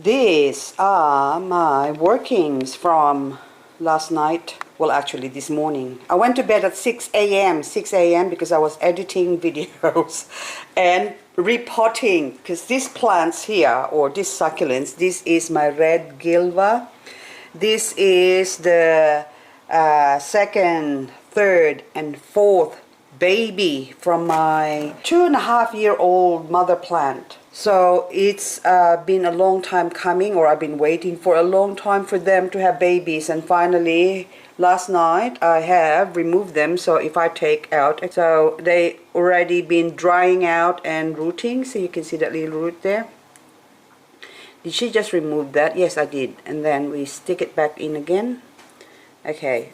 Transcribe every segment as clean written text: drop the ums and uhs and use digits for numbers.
These are my workings from last night. Well, actually this morning. I went to bed at 6 a.m. Because I was editing videos and repotting. Because these plants here, or these succulents, this is my red Gilva. This is the second, third, and fourth baby from my 2.5-year-old mother plant. So it's been a long time coming, or I've been waiting for a long time for them to have babies, and finally last night I have removed them. So if I take out, so they already been drying out and rooting, so you can see that little root there. Did she just remove that? Yes, I did. And then we stick it back in again. Okay,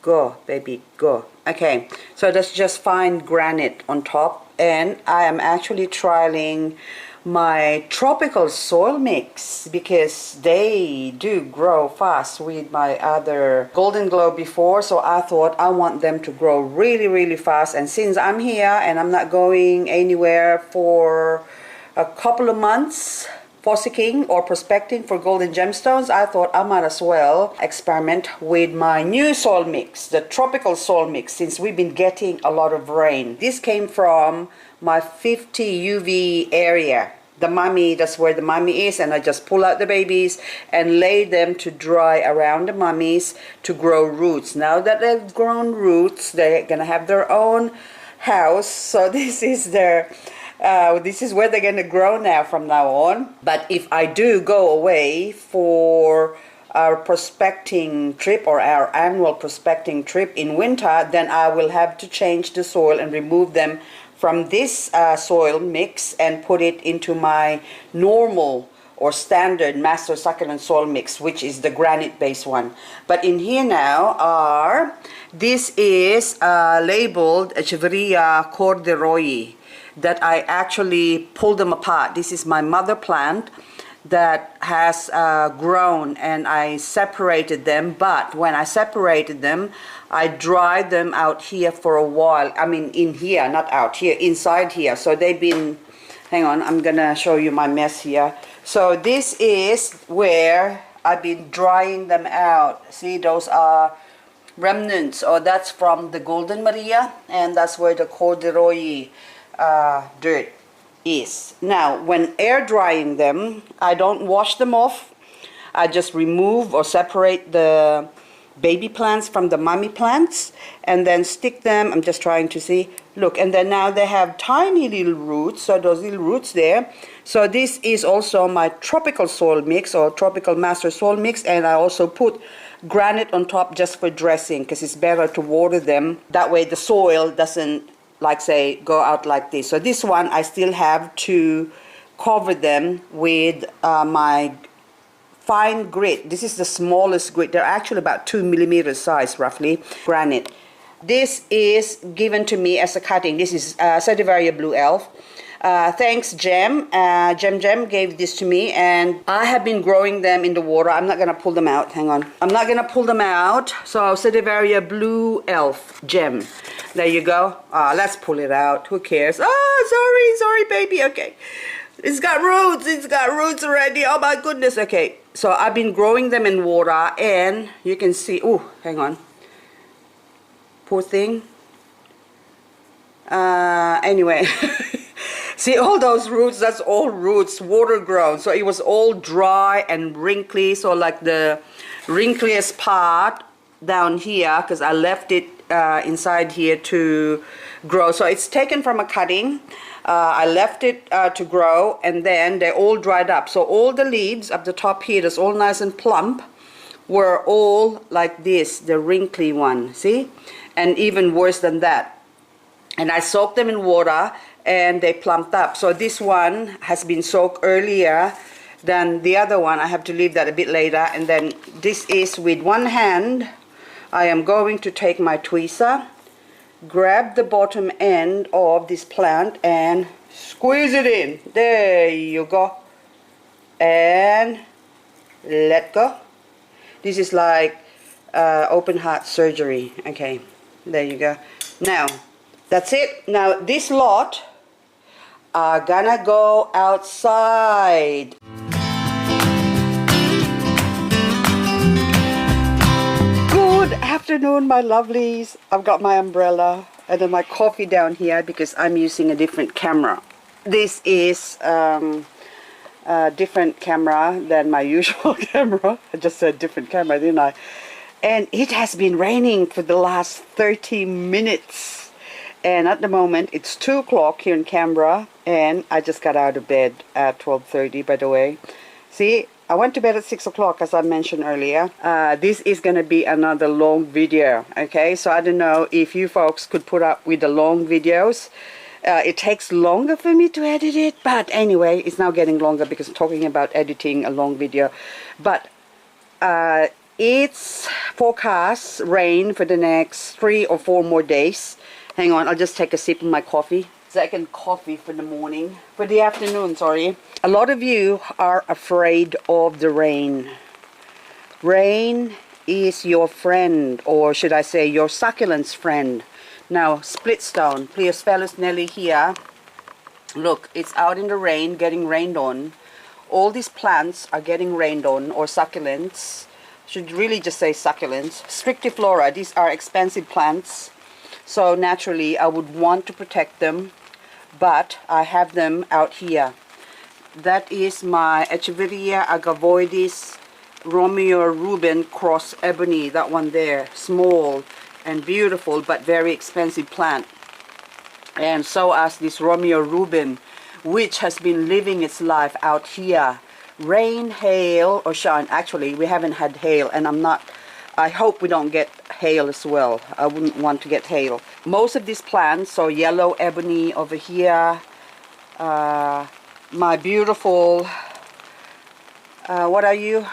go baby, go. Okay, so that's just fine granite on top, and I am actually trialing my tropical soil mix because they do grow fast with my other golden glow before. So I thought I want them to grow really fast, and since I'm here and I'm not going anywhere for a couple of months fossicking or prospecting for golden gemstones, I thought I might as well experiment with my new soil mix, the tropical soil mix, since we've been getting a lot of rain. This came from my 50 UV area. The mummy, that's where the mummy is, and I just pull out the babies and lay them to dry around the mummies to grow roots. Now that they've grown roots, they're gonna have their own house. So this is their this is where they're going to grow now from now on. But if I do go away for our prospecting trip, or our annual prospecting trip in winter, then I will have to change the soil and remove them from this soil mix and put it into my normal or standard master succulent soil mix, which is the granite based one. But in here now are, this is labeled Echeveria Corderoyi, that I actually pulled them apart. This is my mother plant that has grown, and I separated them. But when I separated them, I dried them out here for a while. I mean in here, not out here, inside here. So they've been, hang on, I'm gonna show you my mess here. So this is where I've been drying them out. See, those are remnants, or that's from the Golden Maria, and that's where the Corderoyi dirt is. Now when air drying them, I don't wash them off. I just remove or separate the baby plants from the mummy plants and then stick them. I'm just trying to see, look, and then now they have tiny little roots, so those little roots there. So this is also my tropical soil mix, or tropical master soil mix, and I also put granite on top just for dressing, because it's better to water them that way the soil doesn't, like say, go out like this. So this one I still have to cover them with my fine grit. This is the smallest grit. They're actually about 2 millimeters size roughly, granite. This is given to me as a cutting. This is Sedeveria Blue Elf. Thanks Jem. Jem Jem gave this to me, and I have been growing them in the water. I'm not gonna pull them out, hang on. I'm not gonna pull them out. So Sedeveria Blue Elf, Jem. There you go. Let's pull it out. Who cares? Oh, sorry baby. Okay. It's got roots already. Oh my goodness. Okay. So I've been growing them in water, and you can see, oh, hang on. Poor thing. Anyway. See all those roots, that's all roots, water grown. So it was all dry and wrinkly. So like the wrinkliest part down here, because I left it inside here to grow. So it's taken from a cutting. I left it to grow, and then they all dried up. So all the leaves up the top here, that's all nice and plump, were all like this, the wrinkly one, see? And even worse than that. And I soaked them in water, and they plumped up. So this one has been soaked earlier than the other one. I have to leave that a bit later. And then this is with one hand, I am going to take my tweezer, grab the bottom end of this plant and squeeze it in. There you go. And let go. This is like open heart surgery. Okay, there you go. Now, that's it. Now this lot are gonna go outside. afternoon, my lovelies. I've got my umbrella and then my coffee down here because I'm using a different camera. This is a different camera than my usual camera. I just said different camera, didn't I? And it has been raining for the last 30 minutes. And at the moment, it's 2 o'clock here in Canberra. And I just got out of bed at 12:30, by the way. See, I went to bed at 6 o'clock, as I mentioned earlier. This is going to be another long video, okay? So I don't know if you folks could put up with the long videos. It takes longer for me to edit it. But anyway, it's now getting longer because I'm talking about editing a long video. But it's forecast rain for the next 3 or 4 more days. Hang on, I'll just take a sip of my coffee. Second coffee for the morning. For the afternoon, sorry. A lot of you are afraid of the rain. Rain is your friend, or should I say your succulent's friend. Now, Splitstone, Pleosphalos Nelly here. Look, it's out in the rain, getting rained on. All these plants are getting rained on, or succulents. Should really just say succulents. Strictiflora, these are expensive plants. So naturally, I would want to protect them. But I have them out here. That is my Echeveria agavoides Romeo Reuben cross ebony. That one there. Small and beautiful but very expensive plant. And so as this Romeo Reuben, which has been living its life out here. Rain, hail, or shine. Actually, we haven't had hail, and I hope we don't get hail as well. I wouldn't want to get hail. Most of these plants, so yellow ebony over here, my beautiful, what are you?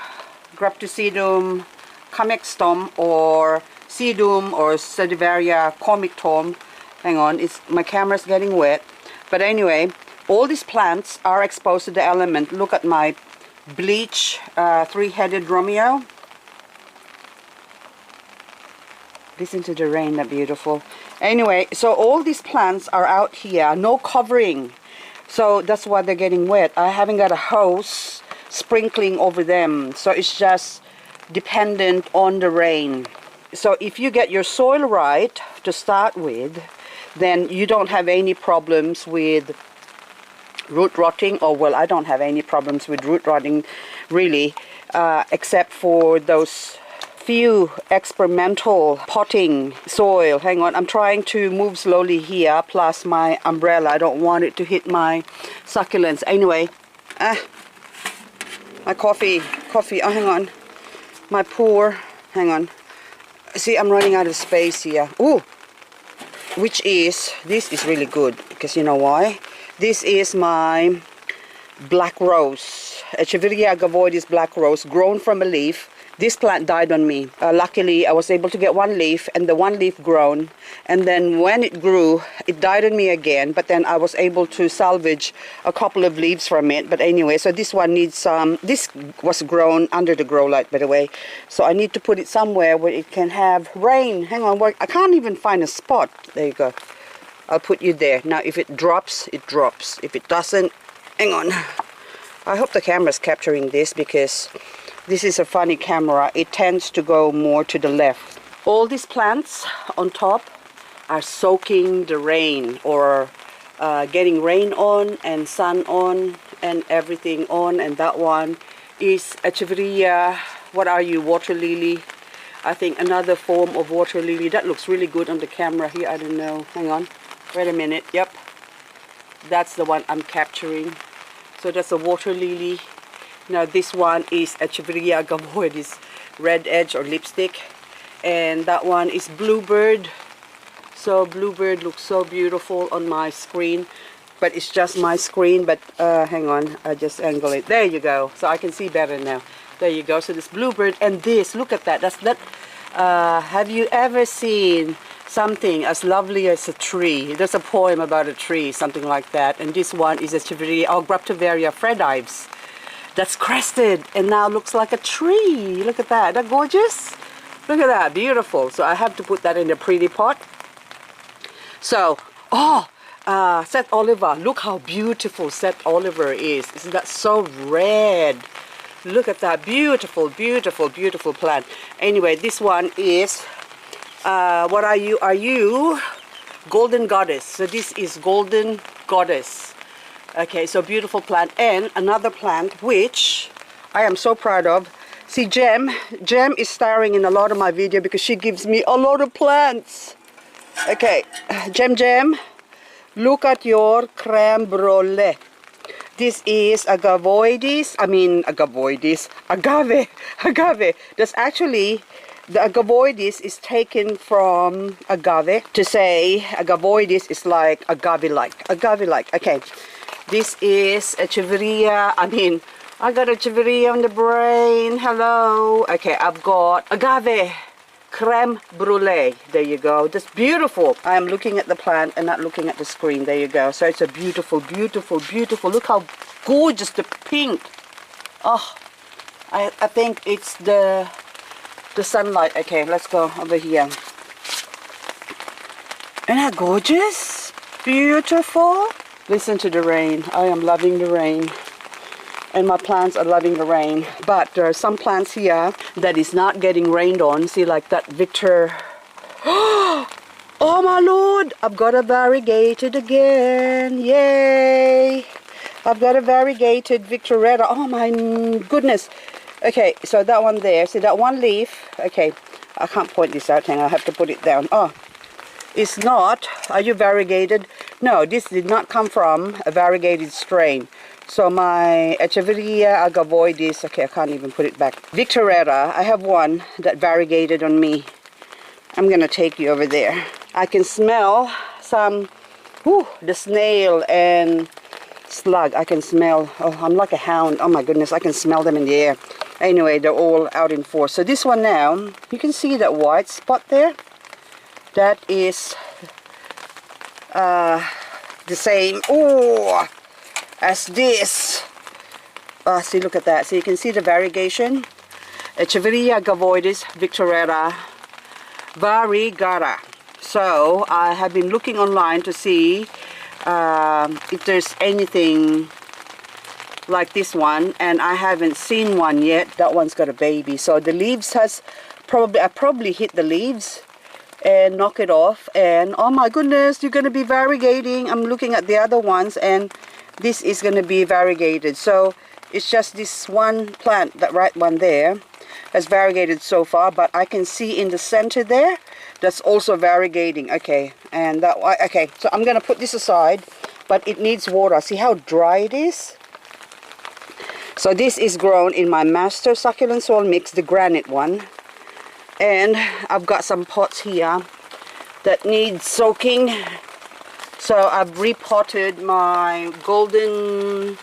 Sedum Comic Tom, or Sedum, or Sedeveria Comic Tom. Hang on, my camera's getting wet. But anyway, all these plants are exposed to the element. Look at my bleach three-headed Romeo. Listen to the rain, that beautiful. Anyway, so all these plants are out here, no covering. So that's why they're getting wet. I haven't got a hose sprinkling over them. So it's just dependent on the rain. So if you get your soil right to start with, then you don't have any problems with root rotting. Or well, I don't have any problems with root rotting really, except for those few experimental potting soil. Hang on, I'm trying to move slowly here, plus my umbrella. I don't want it to hit my succulents. Anyway, my coffee, oh hang on, my pour, hang on. See, I'm running out of space here. Ooh, this is really good, because you know why? This is my black rose, Echeveria agavoides black rose, grown from a leaf. This plant died on me. Luckily, I was able to get one leaf, and the one leaf grown. And then when it grew, it died on me again. But then I was able to salvage a couple of leaves from it. But anyway, so this one needs some. This was grown under the grow light, by the way. So I need to put it somewhere where it can have rain. Hang on, I can't even find a spot. There you go. I'll put you there. Now, if it drops, it drops. If it doesn't, hang on. I hope the camera's capturing this, because this is a funny camera. It tends to go more to the left. All these plants on top are soaking the rain, or getting rain on and sun on and everything on. And that one is Echeveria, what are you, water lily? I think another form of water lily. That looks really good on the camera here. I don't know. Hang on. Wait a minute. Yep. That's the one I'm capturing. So that's a water lily. Now this one is Echeveria agavoides red edge or lipstick, and that one is bluebird. So bluebird looks so beautiful on my screen, but it's just my screen. But hang on, I just angle it. There you go. So I can see better now. There you go. So this bluebird, and this, look at that. That's that. Have you ever seen something as lovely as a tree? There's a poem about a tree, something like that. And this one is Echeveria, or Graptoveria Fred Ives. That's crested and now looks like a tree. Look at that. Isn't that gorgeous? Look at that. Beautiful. So I have to put that in a pretty pot. So, Set Oliver. Look how beautiful Set Oliver is. Isn't that so red? Look at that. Beautiful, beautiful, beautiful plant. Anyway, this one is What are you? Are you Golden Goddess? So this is Golden Goddess. Okay, so beautiful plant. And another plant which I am so proud of. See, Jem is starring in a lot of my video because she gives me a lot of plants. Okay, Jem Jem, look at your Creme Brulee. This is agavoides. Agave. That's actually, the agavoides is taken from agave to say agavoides is like agave-like. Okay, this is Echeveria. I got Echeveria on the brain. Hello. Okay, I've got agave creme brulee. There you go. That's beautiful. I am looking at the plant and not looking at the screen. There you go. So it's a beautiful, beautiful, beautiful. Look how gorgeous the pink. Oh, I think it's the sunlight. Okay, let's go over here. Isn't that gorgeous? Beautiful. Listen to the rain. I am loving the rain. And my plants are loving the rain. But there are some plants here that is not getting rained on. See, like that Victor. Oh my lord! I've got a variegated again. Yay! I've got a variegated Victoretta. Oh my goodness. Okay, so that one there. See that one leaf? Okay, I can't point this out. Hang on, I have to put it down. Oh, it's not. Are you variegated? No, this did not come from a variegated strain. So my Echeveria agavoides, okay, I can't even put it back. Victoretta, I have one that variegated on me. I'm gonna take you over there. I can smell some, the snail and slug. I can smell, oh, I'm like a hound. Oh my goodness, I can smell them in the air. Anyway, they're all out in force. So this one now, you can see that white spot there. That is the same. Oh, as this. See, look at that. So you can see the variegation. Echeveria agavoides Victoretta Variegata. So I have been looking online to see if there's anything like this one, and I haven't seen one yet. That one's got a baby. So the leaves has I probably hit the leaves and knock it off, and oh my goodness, you're gonna be variegating. I'm looking at the other ones, and this is going to be variegated. So it's just this one plant, that right one there, has variegated so far, but I can see in the center there that's also variegating. Okay, and that, okay, so I'm going to put this aside, but it needs water. See how dry it is? So this is grown in my master succulent soil mix, the granite one, and I've got some pots here that need soaking. So I've repotted my Golden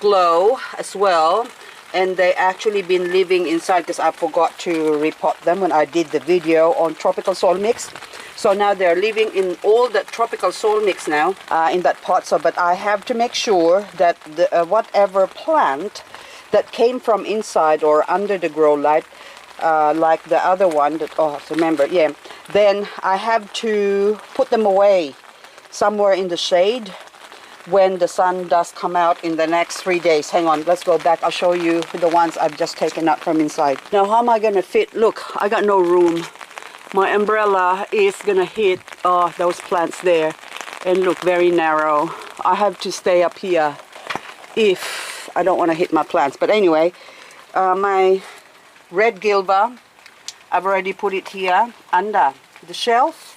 Glow as well, and they actually been living inside because I forgot to repot them when I did the video on tropical soil mix. So now they're living in all the tropical soil mix now in that pot. So, but I have to make sure that the whatever plant that came from inside or under the grow light, like the other one that, oh, remember, yeah, then I have to put them away somewhere in the shade when the sun does come out in the next 3 days. Hang on, let's go back. I'll show you the ones I've just taken out from inside. Now, how am I gonna fit? Look, I got no room. My umbrella is gonna hit those plants there, and look, very narrow. I have to stay up here if I don't want to hit my plants. But anyway, my red Gilva, I've already put it here under the shelf.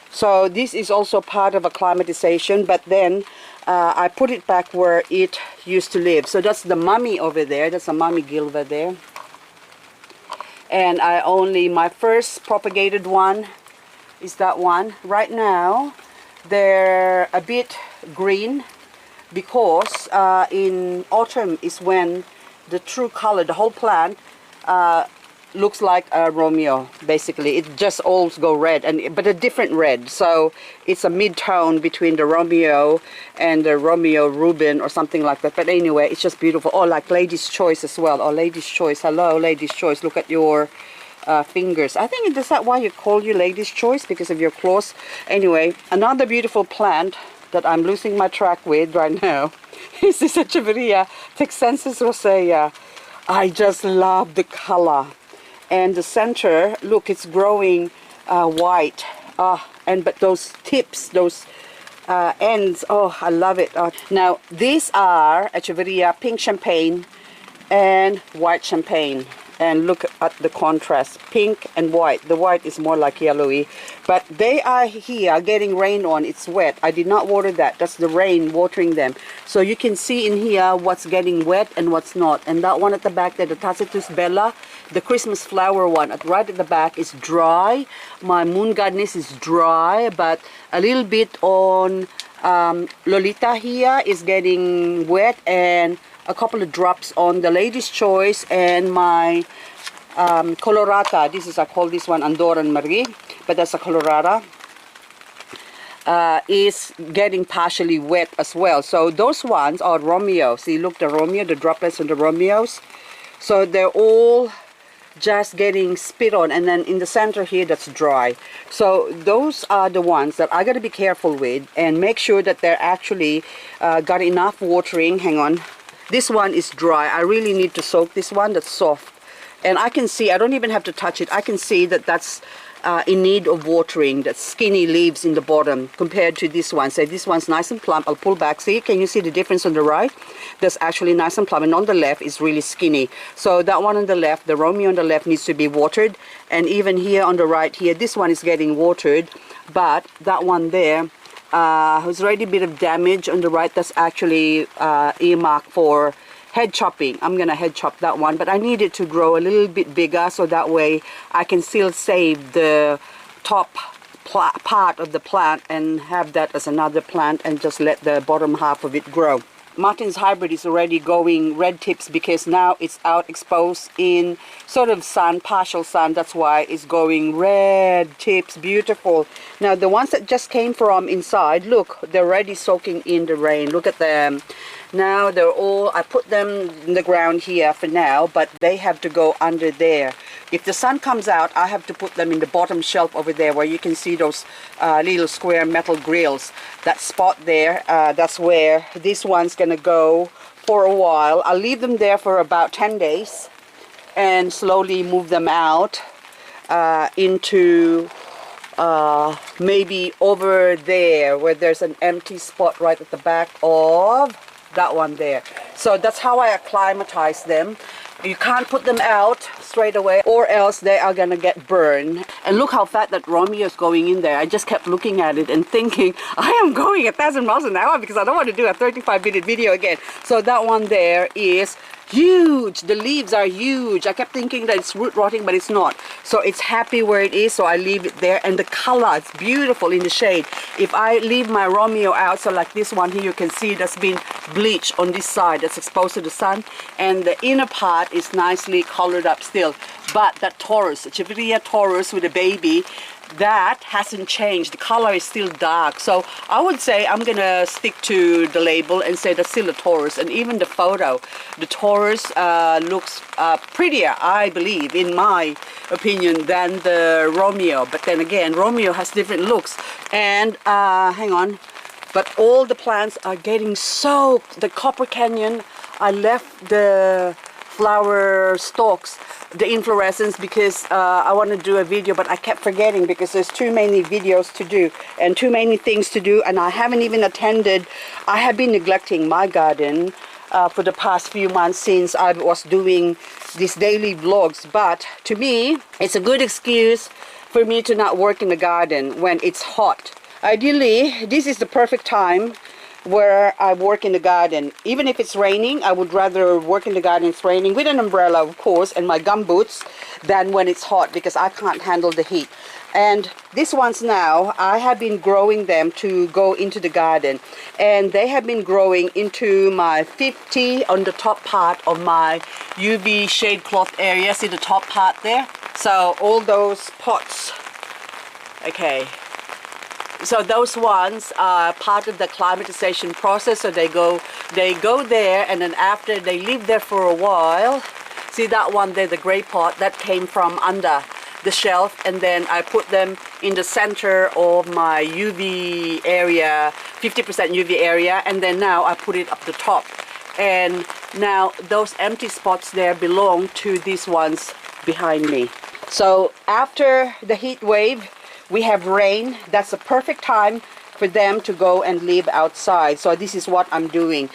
So this is also part of acclimatization, but then I put it back where it used to live. So that's the mummy over there. That's a mummy Gilva there. And my first propagated one is that one. Right now, they're a bit green because in autumn is when the true color, the whole plant, looks like a Romeo. Basically, it just all go red, but a different red. So it's a mid-tone between the Romeo and the Romeo Rubin or something like that. But anyway, it's just beautiful. Oh, like Lady's Choice as well. Oh, Lady's Choice. Hello, Lady's Choice. Look at your fingers. I think is that why you call you Lady's Choice, because of your claws. Anyway, another beautiful plant that I'm losing my track with right now is this Echeveria Texensis Rosea. I just love the color. And the center, look, it's growing white. But those tips, those ends, oh, I love it. Now these are Echeveria pink champagne and white champagne, and look at the contrast, pink and white. The white is more like yellowy, but they are here getting rain on. It's wet. I did not water that. That's the rain watering them. So you can see in here what's getting wet and what's not. And that one at the back there, the Tacitus Bella, the Christmas flower one right at the back, is dry. My moon goddess is dry, but a little bit on Lolita here is getting wet, and a couple of drops on the Lady's Choice, and my Colorata. I call this one Andorran Marie, but that's a Colorata. Is getting partially wet as well. So those ones are Romeo. See, look, the Romeo, the droplets on the Romeos. So they're all just getting spit on, and then in the center here, that's dry. So those are the ones that I got to be careful with and make sure that they're actually got enough watering. Hang on. This one is dry. I really need to soak this one. That's soft. And I can see, I don't even have to touch it. I can see that that's in need of watering. That skinny leaves in the bottom compared to this one. Say this one's nice and plump. I'll pull back. See, can you see the difference on the right? That's actually nice and plump. And on the left is really skinny. So that one on the left, the Romeo on the left, needs to be watered. And even here on the right here, this one is getting watered. But that one there, there's already a bit of damage on the right. That's actually earmarked for head chopping. I'm gonna head chop that one, but I need it to grow a little bit bigger so that way I can still save the top part of the plant and have that as another plant and just let the bottom half of it grow. Martin's hybrid is already going red tips because now it's out exposed in sort of sun, partial sun. That's why it's going red tips. Beautiful. Now the ones that just came from inside, look, they're already soaking in the rain. Look at them. Now they're all, I put them in the ground here for now, but they have to go under there. If the sun comes out, I have to put them in the bottom shelf over there where you can see those little square metal grills. That spot there, that's where this one's gonna go for a while. I'll leave them there for about 10 days and slowly move them out into maybe over there where there's an empty spot right at the back of that one there. So that's how I acclimatize them. You can't put them out straight away or else they are gonna get burned. And look how fat that Romeo is going in there. I just kept looking at it and thinking, I am going 1,000 miles an hour because I don't want to do a 35-minute video again. So that one there is huge. The leaves are huge. I kept thinking that it's root rotting, but it's not. So it's happy where it is, so I leave it there. And the color, it's beautiful in the shade. If I leave my Romeo out, so like this one here, you can see that's been bleached on this side, that's exposed to the sun, and the inner part is nicely colored up still. But that Taurus, Echeveria Taurus with a baby, that hasn't changed. The color is still dark. So I would say I'm gonna stick to the label and say that's still a Taurus. And even the photo, the Taurus looks prettier, I believe, in my opinion, than the Romeo. But then again, Romeo has different looks. And hang on, but all the plants are getting soaked. The Copper Canyon, I left the flower stalks, the inflorescence, because I want to do a video, but I kept forgetting because there's too many videos to do and too many things to do, and I haven't even attended. I have been neglecting my garden for the past few months since I was doing these daily vlogs. But to me, it's a good excuse for me to not work in the garden when it's hot. Ideally, this is the perfect time where I work in the garden. Even if it's raining, I would rather work in the garden it's raining with an umbrella, of course, and my gum boots than when it's hot because I can't handle the heat. And these ones now, I have been growing them to go into the garden, and they have been growing into my 50 on the top part of my UV shade cloth area. See the top part there? So all those pots, okay. So those ones are part of the climatization process. So they go there, and then after they live there for a while. See that one there, the gray pot, that came from under the shelf, and then I put them in the center of my UV area, 50% UV area, and then now I put it up the top. And now those empty spots there belong to these ones behind me. So after the heat wave, we have rain. That's the perfect time for them to go and live outside. So this is what I'm doing.